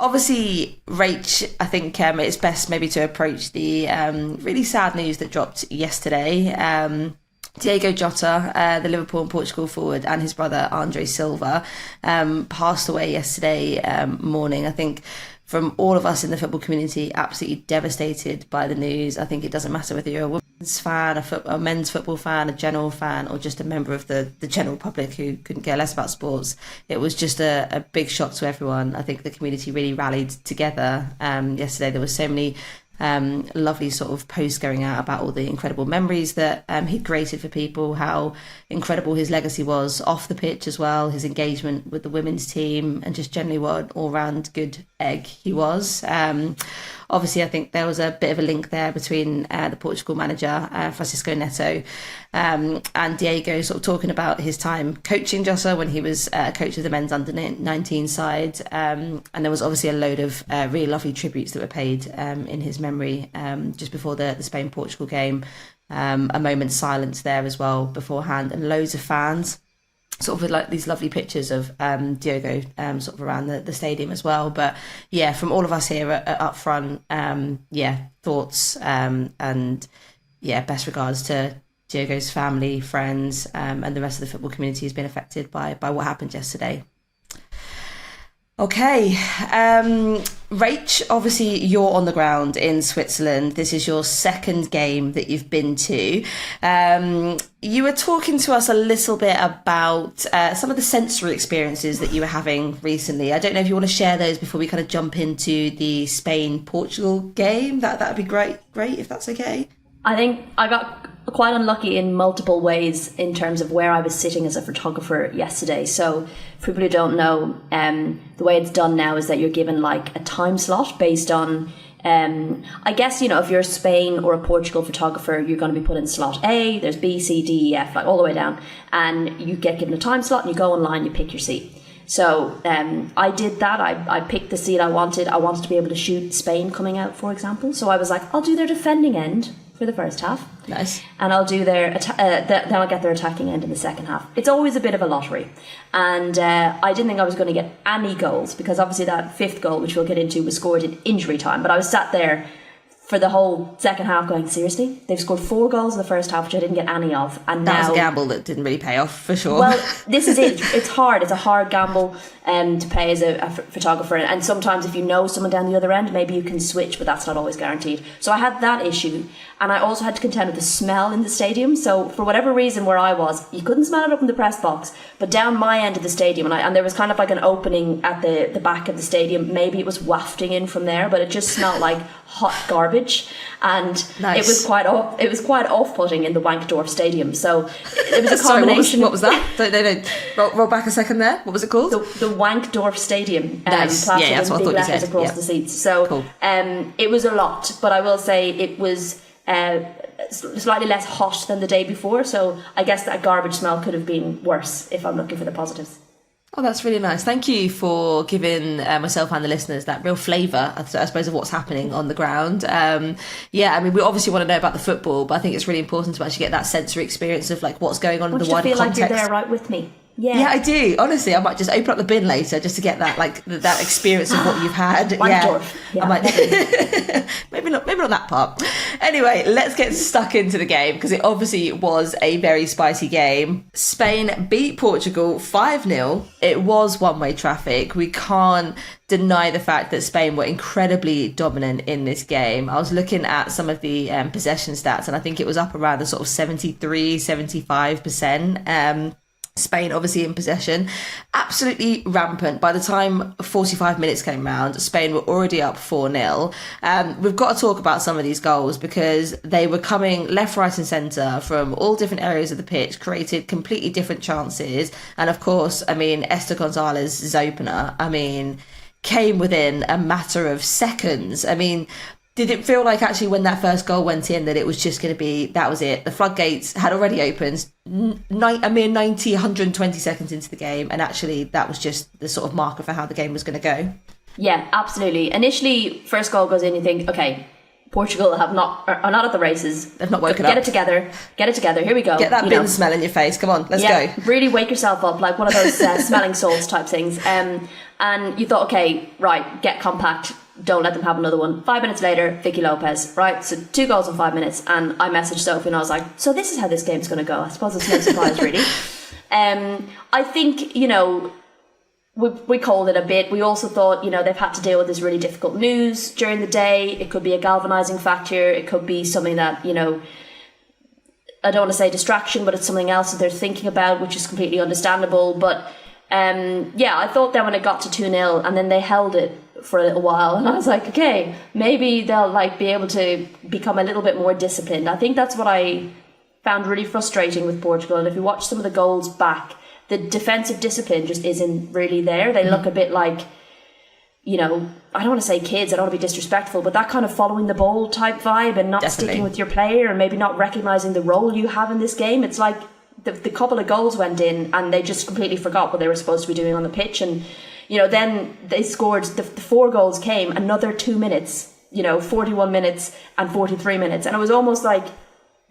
Obviously, Rach, I think it's best maybe to approach the really sad news that dropped yesterday. Diogo Jota, the Liverpool and Portugal forward, and his brother Andre Silva passed away yesterday morning. I think from all of us in the football community, absolutely devastated by the news. I think it doesn't matter whether you're a women's fan, a men's football fan, a general fan, or just a member of the general public who couldn't care less about sports. It was just a big shock to everyone. I think the community really rallied together yesterday. There were so many lovely sort of posts going out about all the incredible memories that he'd created for people, how incredible his legacy was off the pitch as well, his engagement with the women's team, and just generally what an all-round good egg he was. Obviously, I think there was a bit of a link there between the Portugal manager, Francisco Neto, and Diego, sort of talking about his time coaching Jota when he was coach of the men's under-19 side. And there was obviously a load of really lovely tributes that were paid in his memory just before the Spain-Portugal game. A moment's silence there as well beforehand, and loads of fans sort of with like these lovely pictures of Diogo sort of around the stadium as well. But yeah, from all of us here at Upfront, thoughts and best regards to Diogo's family, friends, and the rest of the football community who's been affected by what happened yesterday. Okay, Rach, obviously you're on the ground in Switzerland. This is your second game that you've been to. You were talking to us a little bit about some of the sensory experiences that you were having recently. I don't know if you want to share those before we kind of jump into the Spain-Portugal game. That would be great if that's okay. I think I got quite unlucky in multiple ways in terms of where I was sitting as a photographer yesterday. So for people who don't know, the way it's done now is that you're given like a time slot based on, I guess, if you're a Spain or a Portugal photographer, you're going to be put in slot A, there's B, C, D, E, F, like all the way down. And you get given a time slot and you go online, you pick your seat. So I did that. I picked the seat I wanted. I wanted to be able to shoot Spain coming out, for example. So I was like, I'll do their defending end for the first half. Nice. And I'll do their then I'll get their attacking end in the second half. It's always a bit of a lottery. And I didn't think I was going to get any goals, because obviously that fifth goal, which we'll get into, was scored in injury time. But I was sat there for the whole second half going, seriously? They've scored 4 goals in the first half, which I didn't get any of. And that now, was a gamble that didn't really pay off, for sure. Well, this is it. It's hard. It's a hard gamble to play as a photographer. And sometimes if you know someone down the other end, maybe you can switch, but that's not always guaranteed. So I had that issue. And I also had to contend with the smell in the stadium. So for whatever reason where I was, you couldn't smell it up in the press box, but down my end of the stadium, and there was kind of like an opening at the back of the stadium. Maybe it was wafting in from there, but it just smelled like hot garbage. And nice. It was quite off-putting in the Wankdorf Stadium. So it was a combination. Sorry, what was that? No. Roll back a second there. What was it called? The Wankdorf Stadium. Nice. Plastered Yeah, that's in what I big thought you letters said. across the seats. So cool. It was a lot, but I will say it was slightly less hot than the day before. So I guess that garbage smell could have been worse if I'm looking for the positives. Oh, that's really nice. Thank you for giving myself and the listeners that real flavour, I suppose, of what's happening on the ground. We obviously want to know about the football, but I think it's really important to actually get that sensory experience of like what's going on in the wider context. Feel like you're there right with me. Yeah, I do. Honestly, I might just open up the bin later just to get that that experience of what you've had. Yeah, I might. maybe not that part. Anyway, let's get stuck into the game, because it obviously was a very spicy game. Spain beat Portugal 5-0. It was one-way traffic. We can't deny the fact that Spain were incredibly dominant in this game. I was looking at some of the possession stats, and I think it was up around the sort of 73-75%. Spain obviously in possession, absolutely rampant. By the time 45 minutes came round, Spain were already up 4-0. We've got to talk about some of these goals, because they were coming left, right and centre from all different areas of the pitch, created completely different chances. And of course, Esther Gonzalez's opener, came within a matter of seconds. Did it feel like actually when that first goal went in that it was just going to be, that was it? The floodgates had already opened a mere 90, 120 seconds into the game, and actually that was just the sort of marker for how the game was going to go? Yeah, absolutely. Initially, first goal goes in, you think, okay, Portugal are not at the races. They've not woken up. Get it together. Here we go. Get that bin smell in your face. Come on, let's go. Really wake yourself up, like one of those smelling salts type things. And you thought, okay, right, get compact. Don't let them have another one. 5 minutes later, Vicky Lopez, right? So 2 goals in 5 minutes. And I messaged Sophie and I was like, so this is how this game's going to go. I suppose it's no surprise, really. I think, we called it a bit. We also thought, they've had to deal with this really difficult news during the day. It could be a galvanising factor. It could be something that, I don't want to say distraction, but it's something else that they're thinking about, which is completely understandable. But I thought then when it got to 2-0 and then they held it for a little while, and I was like, okay, maybe they'll be able to become a little bit more disciplined. I think that's what I found really frustrating with Portugal. And if you watch some of the goals back, the defensive discipline just isn't really there. They look a bit like, I don't want to say kids, I don't want to be disrespectful, but that kind of following the ball type vibe and not sticking with your player and maybe not recognising the role you have in this game. It's like the couple of goals went in and they just completely forgot what they were supposed to be doing on the pitch. And then they scored, the 4 goals came another 2 minutes, 41 minutes and 43 minutes. And it was almost like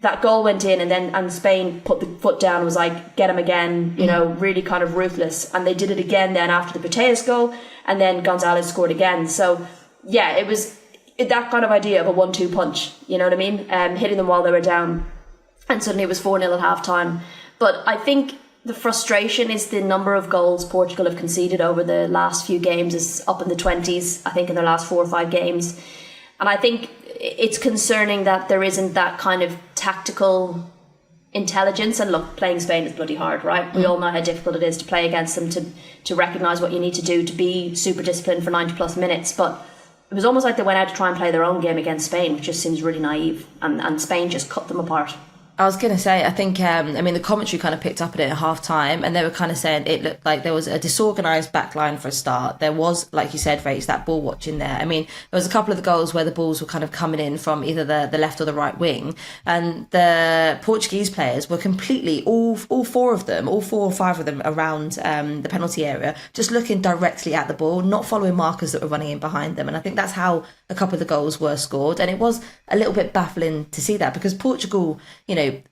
that goal went in and Spain put the foot down and was like, get him again, really kind of ruthless. And they did it again then after the Putellas goal, and then Gonzalez scored again. So, yeah, it was that kind of idea of a 1-2 punch, you know what I mean? Hitting them while they were down. And suddenly it was 4-0 at half-time. But I think the frustration is the number of goals Portugal have conceded over the last few games is up in the 20s, I think, in their last 4 or 5 games. And I think it's concerning that there isn't that kind of tactical intelligence. And look, playing Spain is bloody hard, right? We all know how difficult it is to play against them, to recognise what you need to do, to be super disciplined for 90 plus minutes. But it was almost like they went out to try and play their own game against Spain, which just seems really naive. And Spain just cut them apart. I was going to say, I think, the commentary kind of picked up at it at half time, and they were kind of saying it looked like there was a disorganised backline for a start. There was, like you said, Rach, that ball watching there. I mean, there was a couple of the goals where the balls were kind of coming in from either the left or the right wing, and the Portuguese players were completely, all 4 of them, all 4 or 5 of them around the penalty area, just looking directly at the ball, not following markers that were running in behind them. And I think that's how a couple of the goals were scored. And it was a little bit baffling to see that, because Portugal,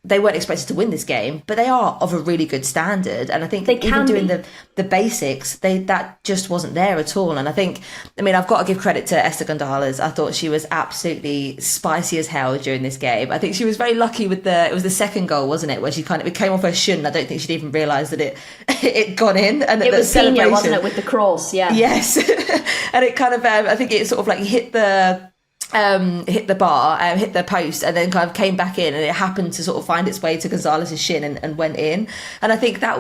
they weren't expected to win this game, but they are of a really good standard. And I think even doing the basics, that just wasn't there at all. And I think, I've got to give credit to Esther Gonzalez. I thought she was absolutely spicy as hell during this game. I think she was very lucky with it was the second goal, wasn't it, where she it came off her shin. I don't think she'd even realised that it gone in. And it was senior, wasn't it, with the cross? Yeah. Yes. And it kind of, I think it sort of like hit the bar, hit the post, and then kind of came back in, and it happened to sort of find its way to Gonzalez's shin and went in. And I think that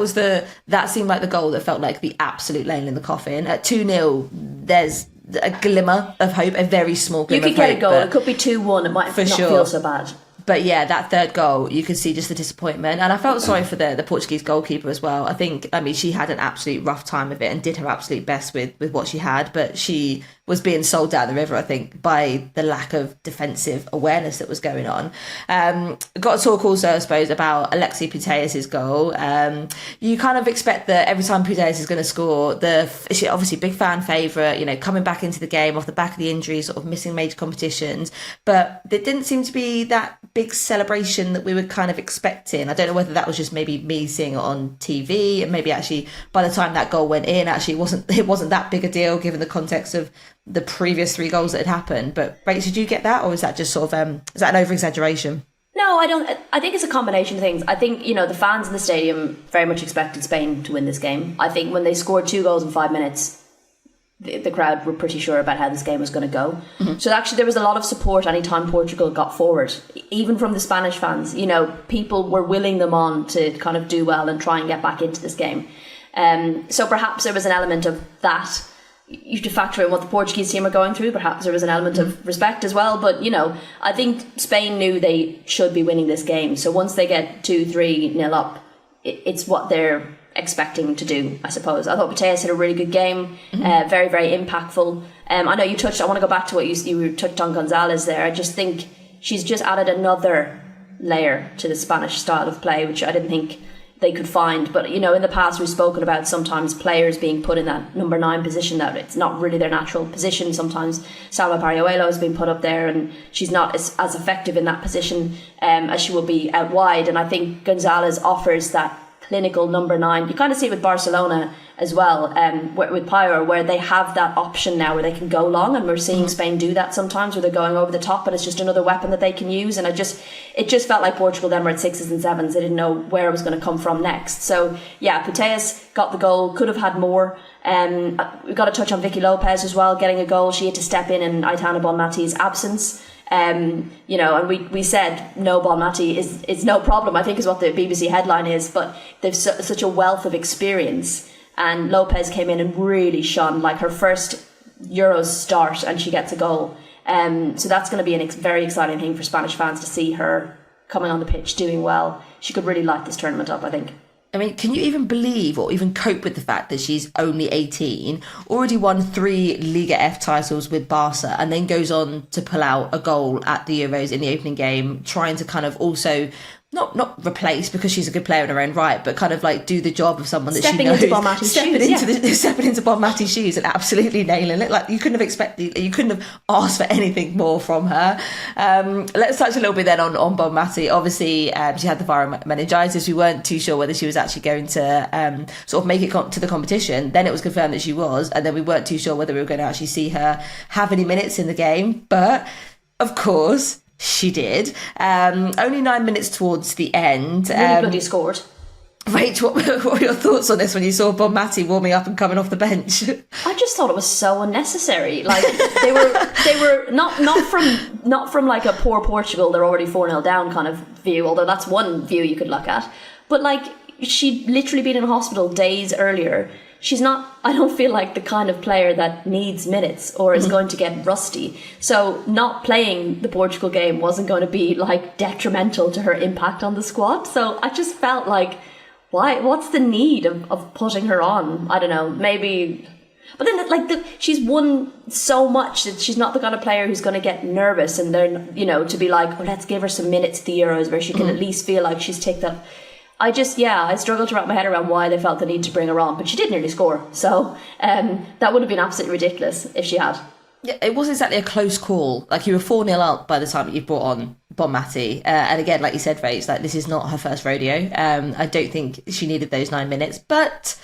seemed like the goal that felt like the absolute nail in the coffin. At 2-0, there's a glimmer of hope, a very small glimmer of hope. You could get a goal. It could be 2-1. It might not feel so bad. But yeah, that third goal, you could see just the disappointment. And I felt sorry for the Portuguese goalkeeper as well. I think, she had an absolute rough time of it and did her absolute best with what she had. But she was being sold down the river, I think, by the lack of defensive awareness that was going on. Got to talk also, I suppose, about Alexis Putellas' goal. You kind of expect that every time Putellas is going to score, she's obviously a big fan favourite, coming back into the game off the back of the injury, sort of missing major competitions. But there didn't seem to be that big celebration that we were kind of expecting. I don't know whether that was just maybe me seeing it on TV, and maybe actually by the time that goal went in, actually it wasn't that big a deal given the context of the previous 3 goals that had happened. But Rach, did you get that, or is that just sort of is that an over-exaggeration? No, I don't. I think it's a combination of things. I think, the fans in the stadium very much expected Spain to win this game. I think when they scored 2 goals in 5 minutes, the crowd were pretty sure about how this game was going to go. Mm-hmm. So actually there was a lot of support anytime Portugal got forward, even from the Spanish fans. People were willing them on to kind of do well and try and get back into this game. So perhaps there was an element of that. You have to factor in what the Portuguese team are going through. Perhaps there was an element of respect as well. But, I think Spain knew they should be winning this game. So once they get 2-3-0 up, it's what they're expecting to do, I suppose. I thought Putellas had a really good game, very, very impactful. I know I want to go back to what you touched on Gonzalez there. I just think she's just added another layer to the Spanish style of play, which I didn't think they could find. But, you know, in the past we've spoken about sometimes players being put in that number 9 position, that it's not really their natural position. Sometimes Salma Parayuelo has been put up there and she's not as effective in that position as she would be out wide. And I think Gonzalez offers that clinical number 9. You kind of see it with Barcelona as well, with Payet, where they have that option now where they can go long, and we're seeing Spain do that sometimes where they're going over the top, but it's just another weapon that they can use. And it just felt like Portugal then were at 6s and 7s. They didn't know where it was going to come from next. So yeah, Putellas got the goal, could have had more. We've got to touch on Vicky Lopez as well, getting a goal. She had to step in Aitana Bonmatí's absence. You know, and we said no, Bonmatí is no problem, I think is what the BBC headline is, but they've such a wealth of experience, and Lopez came in and really shone, like her first Euros start, and she gets a goal. So that's going to be a very exciting thing for Spanish fans to see her coming on the pitch doing well. She could really light this tournament up, I think. I mean, can you even believe or even cope with the fact that she's only 18, already won 3 Liga F titles with Barca, and then goes on to pull out a goal at the Euros in the opening game, trying to kind of also not replace, because she's a good player in her own right, but kind of like do the job of someone that stepping she knows. Into Bonmatí's shoes, stepping into Bonmatí's shoes and absolutely nailing it. Like you couldn't have asked for anything more from her. Let's touch a little bit then on Bonmatí. Obviously, she had the viral meningitis. We weren't too sure whether she was actually going to sort of make it to the competition. Then it was confirmed that she was, and then we weren't too sure whether we were going to actually see her have any minutes in the game. But of course, she did. Only 9 minutes towards the end. Really bloody scored. Rach, what were your thoughts on this when you saw Bonmatí warming up and coming off the bench? I just thought it was so unnecessary. Like they were not from like a poor Portugal, they're already 4-0 down kind of view, although that's one view you could look at. But like, she'd literally been in hospital days earlier. She's not, I don't feel like the kind of player that needs minutes or is going to get rusty. So not playing the Portugal game wasn't going to be like detrimental to her impact on the squad. So I just felt like, why? What's the need of putting her on? I don't know, maybe. But then like she's won so much that she's not the kind of player who's going to get nervous and then, you know, to be like, well, let's give her some minutes at the Euros where she can at least feel like she's ticked up. I struggled to wrap my head around why they felt the need to bring her on, but she did nearly score. So that would have been absolutely ridiculous if she had. Yeah, it wasn't exactly a close call. Like, you were 4-0 up by the time that you brought on Bonmatí. And again, like you said, Rach, like, this is not her first rodeo. I don't think she needed those 9 minutes, but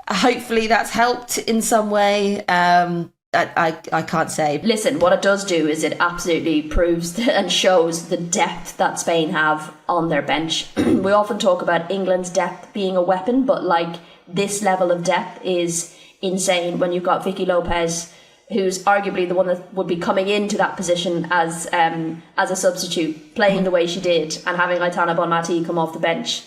hopefully that's helped in some way. I can't say. Listen, what it does do is it absolutely proves and shows the depth that Spain have on their bench. We often talk about England's depth being a weapon, but like this level of depth is insane when you've got Vicky Lopez, who's arguably the one that would be coming into that position as a substitute, playing the way she did, and having Aitana Bonmatí come off the bench.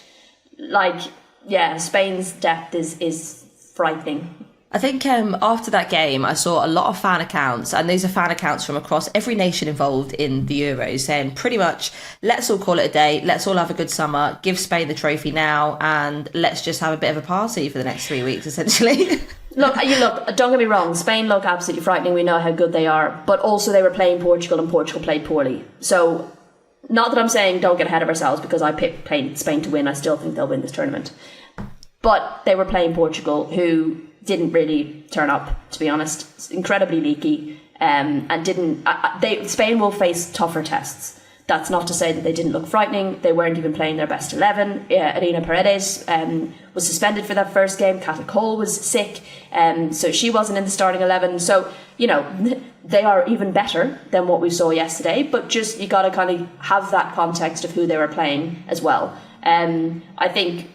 Like, yeah, Spain's depth is frightening. I think after that game, I saw a lot of fan accounts, and those are fan accounts from across every nation involved in the Euros, saying pretty much, let's all call it a day, let's all have a good summer, give Spain the trophy now, and let's just have a bit of a party for the next 3 weeks, essentially. Look, don't get me wrong, Spain look absolutely frightening, we know how good they are, but also they were playing Portugal, and Portugal played poorly. So, not that I'm saying don't get ahead of ourselves, because I picked Spain to win, I still think they'll win this tournament. But they were playing Portugal, who didn't really turn up, to be honest. Incredibly leaky, and didn't. Spain will face tougher tests. That's not to say that they didn't look frightening. They weren't even playing their best 11. Irina Paredes was suspended for that first game. Kata Cole was sick, so she wasn't in the starting 11. So, you know, they are even better than what we saw yesterday. But just, you got to kind of have that context of who they were playing as well. I think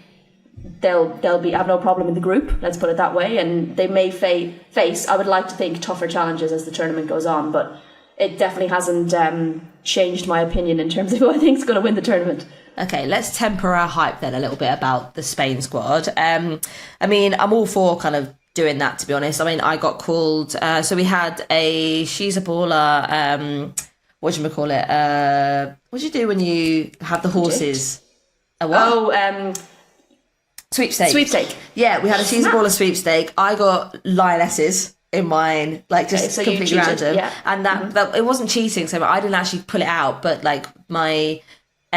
they'll have no problem in the group, let's put it that way, and they may face, I would like to think, tougher challenges as the tournament goes on, but it definitely hasn't changed my opinion in terms of who I think is going to win the tournament. Okay, let's temper our hype then a little bit about the Spain squad. I mean, I'm all for kind of doing that, to be honest. I mean, I got called, so we had she's a baller, what do you call it? What do you do when you have the horses? A what? Oh, Sweepstake. Yeah, we had a she's a baller sweepstake. I got lionesses in mine, like just so completely random. Yeah. And that it wasn't cheating, so I didn't actually pull it out, but like my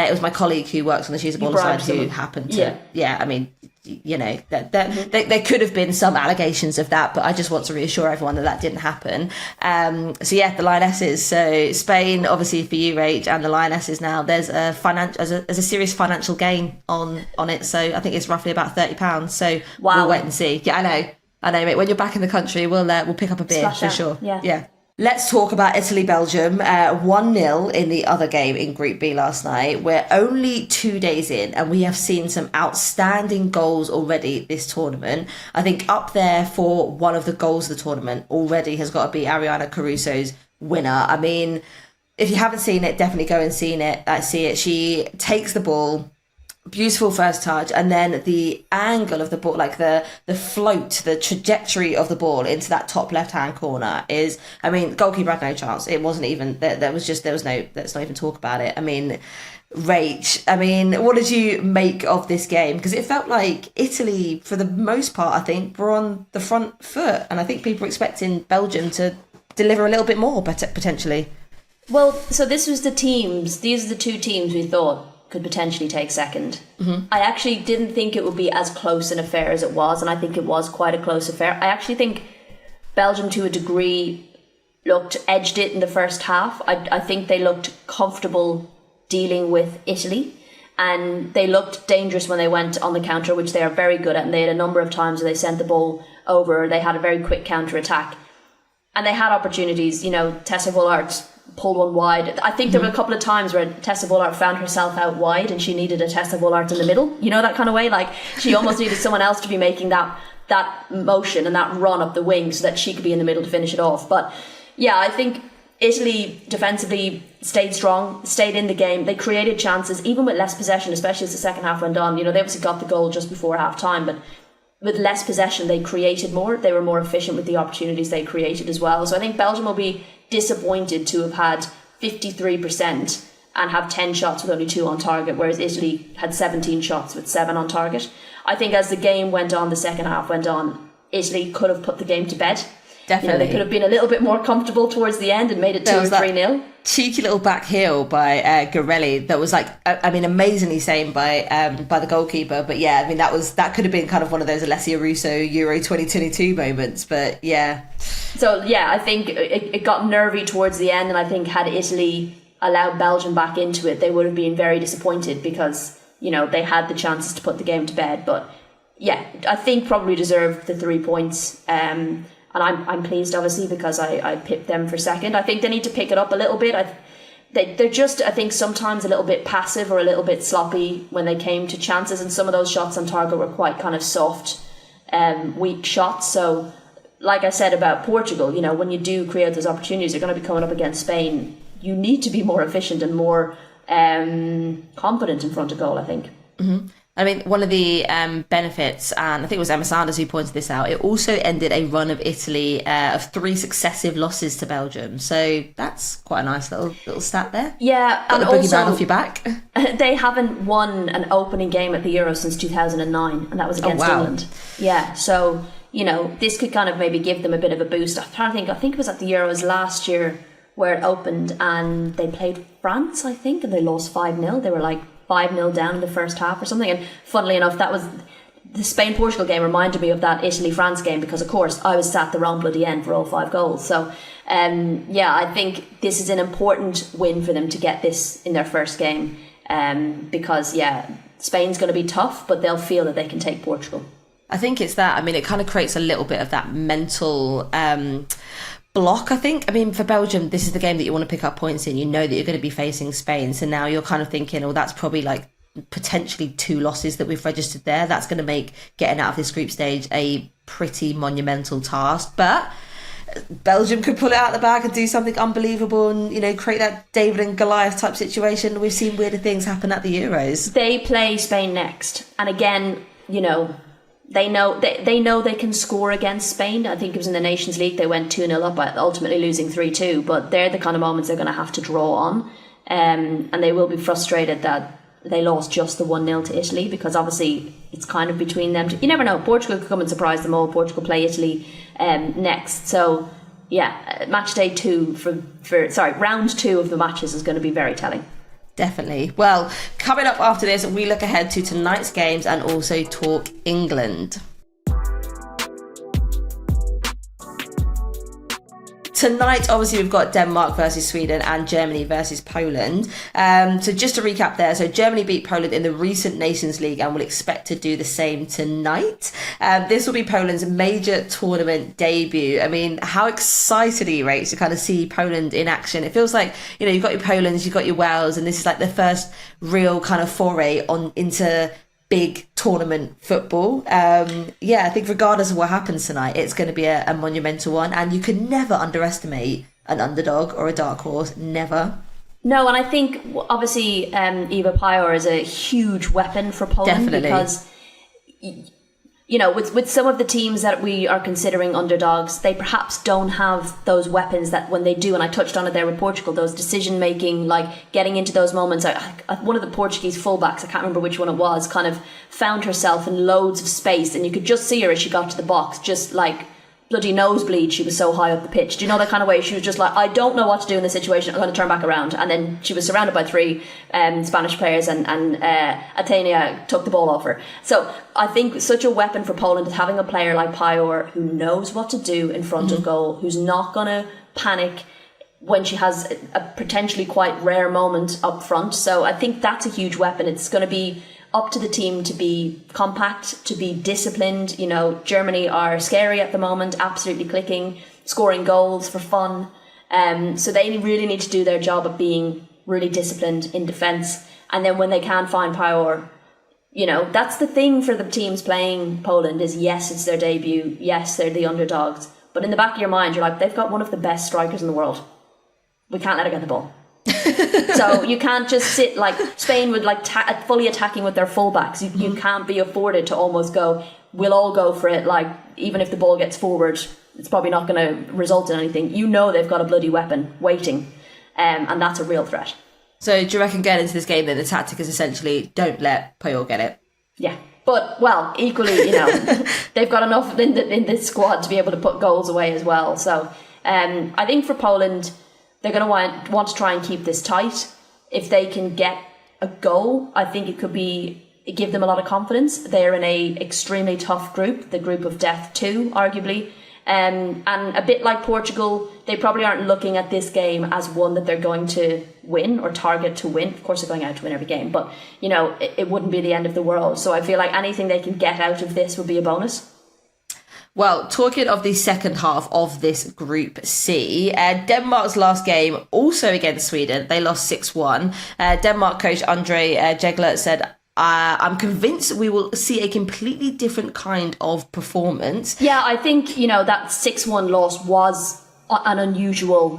It was my colleague who works on the Choose a Baller side who happened to, I mean, you know, there could have been some allegations of that, but I just want to reassure everyone that didn't happen. So yeah, the Lionesses. So Spain, obviously for you, Rach, and the Lionesses now. There's a serious financial gain on it. So I think it's roughly about £30. So we'll wait and see. Yeah, I know, mate. When you're back in the country, we'll pick up a beer for sure. Yeah. Let's talk about Italy-Belgium. 1-0 in the other game in Group B last night. We're only 2 days in and we have seen some outstanding goals already this tournament. I think up there for one of the goals of the tournament already has got to be Ariana Caruso's winner. I mean, if you haven't seen it, definitely go and see it. She takes the ball, beautiful first touch, and then the angle of the ball, like the float, the trajectory of the ball into that top left hand corner is, I mean, goalkeeper had no chance. It wasn't even let's not even talk about it. I mean, Rach, what did you make of this game? Because it felt like Italy, for the most part, I think, were on the front foot, and I think people were expecting Belgium to deliver a little bit more, potentially. Well, so these are the two teams we thought could potentially take second. I actually didn't think it would be as close an affair as it was, and I think it was quite a close affair. I actually think Belgium, to a degree, edged it in the first half. I think they looked comfortable dealing with Italy, and they looked dangerous when they went on the counter, which they are very good at, and they had a number of times where they sent the ball over. They had a very quick counter-attack, and they had opportunities. You know, Tessa Vullart pulled one wide. I think there were a couple of times where Tessa Vullart found herself out wide and she needed a Tessa Vullart in the middle, you know, that kind of way. Like, she almost needed someone else to be making that motion and that run up the wing so that she could be in the middle to finish it off. But yeah, I think Italy defensively stayed strong, stayed in the game. They created chances, even with less possession, especially as the second half went on. You know, they obviously got the goal just before half time, but with less possession, they created more. They were more efficient with the opportunities they created as well. So I think Belgium will be disappointed to have had 53% and have 10 shots with only 2 on target, whereas Italy had 17 shots with 7 on target. I think as the game went on, the second half went on, Italy could have put the game to bed. Definitely. You know, they could have been a little bit more comfortable towards the end and made it 2 or 3-0. Cheeky little back heel by Garelli that was amazingly saved by the goalkeeper. But yeah, I mean, that could have been kind of one of those Alessia Russo Euro 2022 moments. But yeah. So yeah, I think it got nervy towards the end, and I think had Italy allowed Belgium back into it, they would have been very disappointed because, you know, they had the chances to put the game to bed. But yeah, I think probably deserved the 3 points. And I'm pleased, obviously, because I pipped them for second. I think they need to pick it up a little bit. They're just, I think, sometimes a little bit passive or a little bit sloppy when they came to chances, and some of those shots on target were quite kind of soft, weak shots. So, like I said about Portugal, you know, when you do create those opportunities, you're going to be coming up against Spain. You need to be more efficient and more confident in front of goal, I think. Mm-hmm. I mean, one of the benefits, and I think it was Emma Sanders who pointed this out, it also ended a run of Italy of 3 successive losses to Belgium. So that's quite a nice little stat there. Yeah. Got the boogeyman off your back. They haven't won an opening game at the Euro since 2009, and that was against England. Yeah, so, you know, this could kind of maybe give them a bit of a boost. I'm trying to think, I think it was at the Euros last year where it opened, and they played France, I think, and they lost 5-0. They were like 5-0 down in the first half or something. And funnily enough, that was the Spain-Portugal game reminded me of that Italy-France game because, of course, I was sat the wrong bloody end for all 5 goals. So, yeah, I think this is an important win for them to get this in their first game because, yeah, Spain's going to be tough, but they'll feel that they can take Portugal. I think it's that. I mean, it kind of creates a little bit of that mental block, I think. I mean, for Belgium, this is the game that you want to pick up points in. You know that you're going to be facing Spain. So now you're kind of thinking, oh, that's probably like potentially 2 losses that we've registered there. That's going to make getting out of this group stage a pretty monumental task. But Belgium could pull it out of the bag and do something unbelievable and, you know, create that David and Goliath type situation. We've seen weirder things happen at the Euros. They play Spain next. And again, you know, They know they can score against Spain. I think it was in the Nations League. They went 2-0 up, ultimately losing 3-2. But they're the kind of moments they're going to have to draw on. And they will be frustrated that they lost just the 1-0 to Italy because obviously it's kind of between them. You never know. Portugal could come and surprise them all. Portugal play Italy next. So, yeah, round 2 of the matches is going to be very telling. Definitely. Well, coming up after this, we look ahead to tonight's games and also talk England. Tonight, obviously, we've got Denmark versus Sweden and Germany versus Poland. So just to recap there, so Germany beat Poland in the recent Nations League and will expect to do the same tonight. This will be Poland's major tournament debut. I mean, how excited are you, Rach, to kind of see Poland in action? It feels like, you know, you've got your Polands, you've got your Wales, and this is like the first real kind of foray into big tournament football. I think regardless of what happens tonight, it's going to be a monumental one, and you can never underestimate an underdog or a dark horse. Never. No, and I think obviously Eva Pajor is a huge weapon for Poland. Definitely. Because you know, with some of the teams that we are considering underdogs, they perhaps don't have those weapons that when they do, and I touched on it there with Portugal, those decision making, like getting into those moments. One of the Portuguese fullbacks, I can't remember which one it was, kind of found herself in loads of space, and you could just see her as she got to the box, just like bloody nosebleed. She was so high up the pitch. Do you know that kind of way? She was just like, I don't know what to do in this situation. I'm going to turn back around. And then she was surrounded by three Spanish players, and Aitana took the ball off her. So I think such a weapon for Poland is having a player like Pajor who knows what to do in front of goal, who's not going to panic when she has a potentially quite rare moment up front. So I think that's a huge weapon. It's going to be up to the team to be compact, to be disciplined. You know, Germany are scary at the moment, absolutely clicking, scoring goals for fun. So they really need to do their job of being really disciplined in defence. And then when they can find Pajor, you know, that's the thing for the teams playing Poland is, yes, it's their debut. Yes, they're the underdogs. But in the back of your mind, you're like, they've got one of the best strikers in the world. We can't let her get the ball. So you can't just sit like Spain would like fully attacking with their fullbacks. You can't be afforded to almost go, we'll all go for it. Like, even if the ball gets forward, it's probably not going to result in anything. You know they've got a bloody weapon waiting, and that's a real threat. So do you reckon getting into this game then the tactic is essentially don't let Pajor get it? Yeah. But, well, equally, you know, they've got enough in this squad to be able to put goals away as well. So I think for Poland, they're going to want to try and keep this tight. If they can get a goal, I think it could give them a lot of confidence. They're in a extremely tough group, the group of death too, arguably. And a bit like Portugal, they probably aren't looking at this game as one that they're going to win or target to win. Of course, they're going out to win every game, but, you know, it wouldn't be the end of the world. So I feel like anything they can get out of this would be a bonus. Well, talking of the second half of this Group C, Denmark's last game, also against Sweden, they lost 6-1. Denmark coach Andre Jegler said, I'm convinced we will see a completely different kind of performance. Yeah, I think, you know, that 6-1 loss was an unusual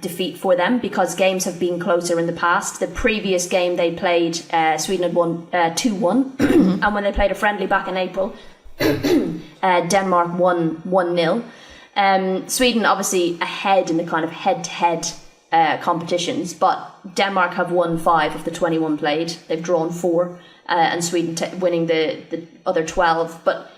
defeat for them because games have been closer in the past. The previous game they played, Sweden had won 2-1, and when they played a friendly back in April, Denmark won 1-0. Sweden obviously ahead in the kind of head-to-head competitions, but Denmark have won 5 of the 21 played. They've drawn 4, and Sweden winning the other 12. But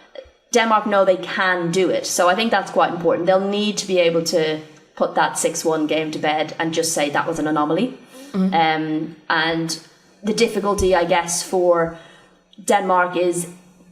Denmark know they can do it, so I think that's quite important. They'll need to be able to put that 6-1 game to bed and just say that was an anomaly. And the difficulty, I guess, for Denmark is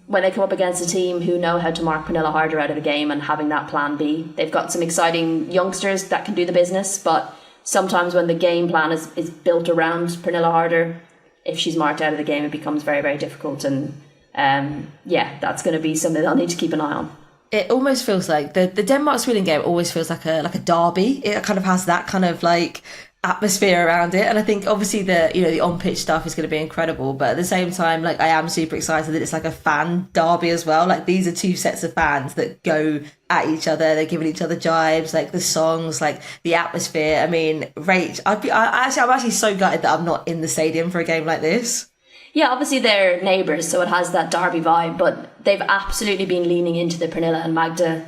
when they come up against a team who know how to mark Pernille Harder out of the game and having that plan B. They've got some exciting youngsters that can do the business, but sometimes when the game plan is built around Pernille Harder, if she's marked out of the game, it becomes very, very difficult. And that's going to be something they'll need to keep an eye on. It almost feels like the Denmark-Sweden game always feels like a derby. It kind of has that kind of like atmosphere around it, and I think obviously the on-pitch stuff is going to be incredible, but at the same time, like, I am super excited that it's like a fan derby as well. Like, these are two sets of fans that go at each other, they're giving each other jibes, like the songs, like the atmosphere. I mean, Rach, I'm actually so gutted that I'm not in the stadium for a game like this. Yeah, obviously they're neighbours, so it has that derby vibe, but they've absolutely been leaning into the Pernille and Magda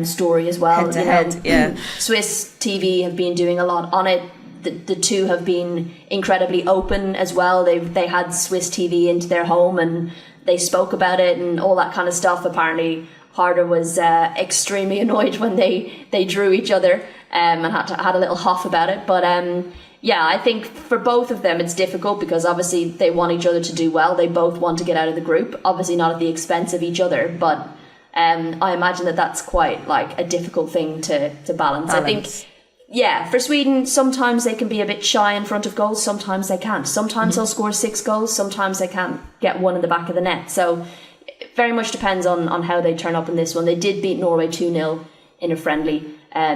story as well. Head to head, yeah. Swiss TV have been doing a lot on it. The two have been incredibly open as well. They had Swiss TV into their home and they spoke about it and all that kind of stuff. Apparently, Harder was extremely annoyed when they drew each other and had a little huff about it. But yeah, I think for both of them it's difficult because obviously they want each other to do well. They both want to get out of the group, obviously not at the expense of each other, but I imagine that that's quite like a difficult thing to balance. I think, yeah, for Sweden, sometimes they can be a bit shy in front of goals, sometimes they can't. Sometimes they'll score 6 goals, sometimes they can't get one in the back of the net. So it very much depends on how they turn up in this one. They did beat Norway 2-0 in a friendly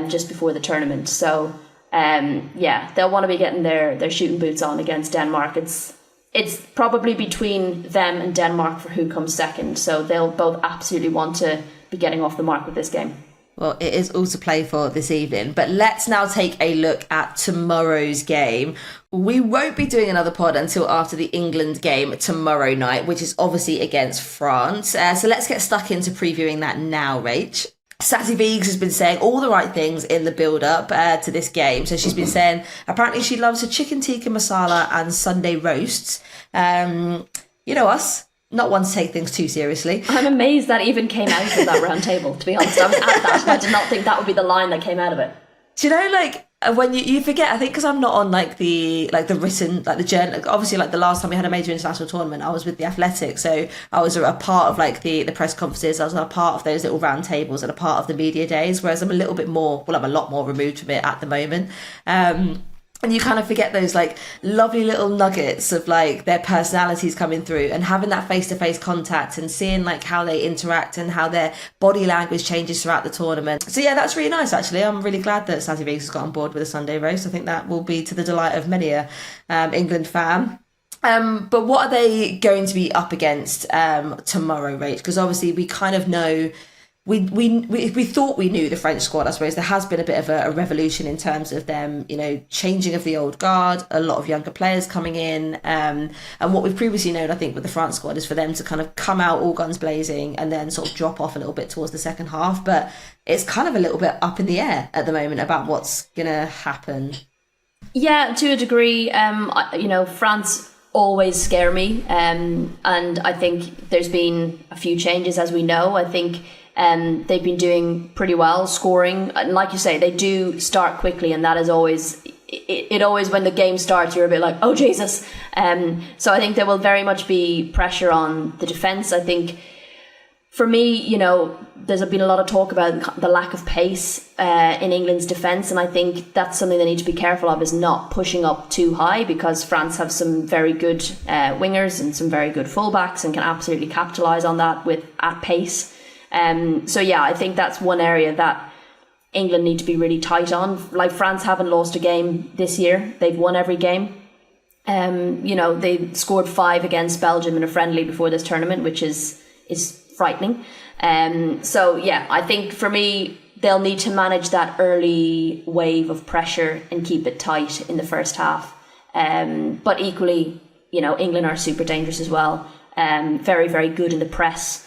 just before the tournament. So yeah, they'll want to be getting their shooting boots on against Denmark. It's probably between them and Denmark for who comes second. So they'll both absolutely want to be getting off the mark with this game. Well, it is all to play for this evening. But let's now take a look at tomorrow's game. We won't be doing another pod until after the England game tomorrow night, which is obviously against France. So let's get stuck into previewing that now, Rach. Sassy Beegs has been saying all the right things in the build-up to this game. So she's been saying apparently she loves her chicken tikka masala and Sunday roasts. You know us, not one to take things too seriously. I'm amazed that even came out of that round table, to be honest. I was at that. I did not think that would be the line that came out of it. Do you know, like, when you forget, I think because I'm not on like the written, like the journal, obviously like the last time we had a major international tournament, I was with the Athletics, so I was a part of like the press conferences, I was a part of those little round tables and a part of the media days, whereas I'm a lot more removed from it at the moment. And you kind of forget those like lovely little nuggets of like their personalities coming through and having that face-to-face contact and seeing like how they interact and how their body language changes throughout the tournament. So yeah, that's really nice actually. I'm really glad that Sassy Biggs has got on board with a Sunday roast. I think that will be to the delight of many a England fan. But what are they going to be up against tomorrow, Rach? Because obviously we kind of know... We thought we knew the French squad. I suppose there has been a bit of a revolution in terms of them, you know, changing of the old guard, a lot of younger players coming in. And what we've previously known, I think, with the France squad is for them to kind of come out all guns blazing and then sort of drop off a little bit towards the second half. But it's kind of a little bit up in the air at the moment about what's going to happen. Yeah, to a degree. You know, France always scare me. And I think there's been a few changes, as we know. I think... they've been doing pretty well scoring, and like you say, they do start quickly, and that is always it always when the game starts you're a bit like, oh Jesus. So I think there will very much be pressure on the defence. I think for me, you know, there's been a lot of talk about the lack of pace in England's defence, and I think that's something they need to be careful of, is not pushing up too high, because France have some very good wingers and some very good fullbacks and can absolutely capitalise on that at pace. So yeah, I think that's one area that England need to be really tight on. Like, France haven't lost a game this year. They've won every game. You know, they scored 5 against Belgium in a friendly before this tournament, which is frightening. So yeah, I think for me, they'll need to manage that early wave of pressure and keep it tight in the first half. But equally, you know, England are super dangerous as well. Very, very good in the press.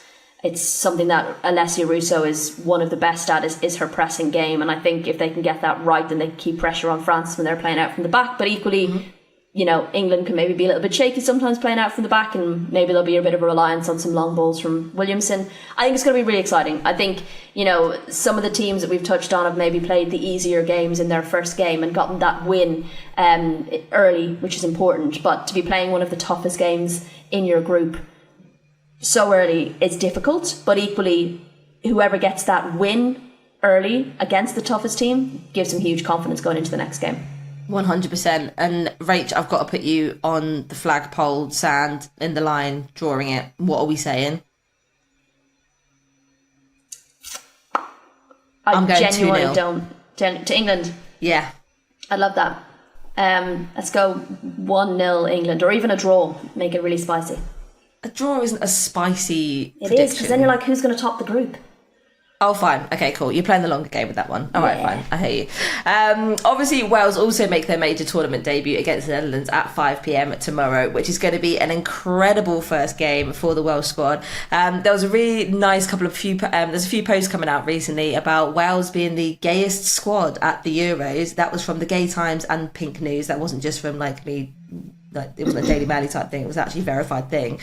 It's something that Alessia Russo is one of the best at, is her pressing game. And I think if they can get that right, then they keep pressure on France when they're playing out from the back. But equally, you know, England can maybe be a little bit shaky sometimes playing out from the back, and maybe there'll be a bit of a reliance on some long balls from Williamson. I think it's going to be really exciting. I think, you know, some of the teams that we've touched on have maybe played the easier games in their first game and gotten that win early, which is important. But to be playing one of the toughest games in your group so early is difficult, but equally whoever gets that win early against the toughest team gives them huge confidence going into the next game. 100%. And Rach, I've got to put you on the flagpole, sand in the line, drawing it. What are we saying? I'm going genuinely 2-0. don't. To England? Yeah. I love that. Let's go 1-0 England, or even a draw. Make it really spicy. A draw isn't a spicy It prediction. is, because then you're like, who's going to top the group? Oh, fine. Okay, cool. You're playing the longer game with that one. All right, fine. I hear you. Obviously, Wales also make their major tournament debut against the Netherlands at 5 p.m. tomorrow, which is going to be an incredible first game for the Welsh squad. There was a really nice there's a few posts coming out recently about Wales being the gayest squad at the Euros. That was from the Gay Times and Pink News. That wasn't just from like me like it wasn't a Daily Mail type thing, it was actually a verified thing,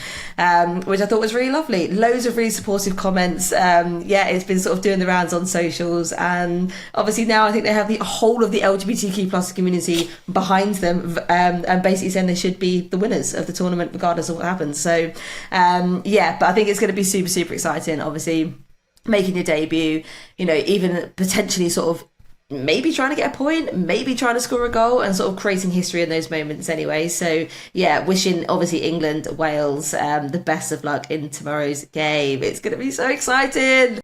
which I thought was really lovely. Loads of really supportive comments. It's been sort of doing the rounds on socials, and obviously now I think they have the whole of the LGBTQ plus community behind them, and basically saying they should be the winners of the tournament regardless of what happens. So but I think it's going to be super, super exciting. Obviously making your debut, even potentially sort of maybe trying to get a point, maybe trying to score a goal, and sort of creating history in those moments anyway. So wishing obviously England, Wales the best of luck in tomorrow's game. It's going to be so exciting.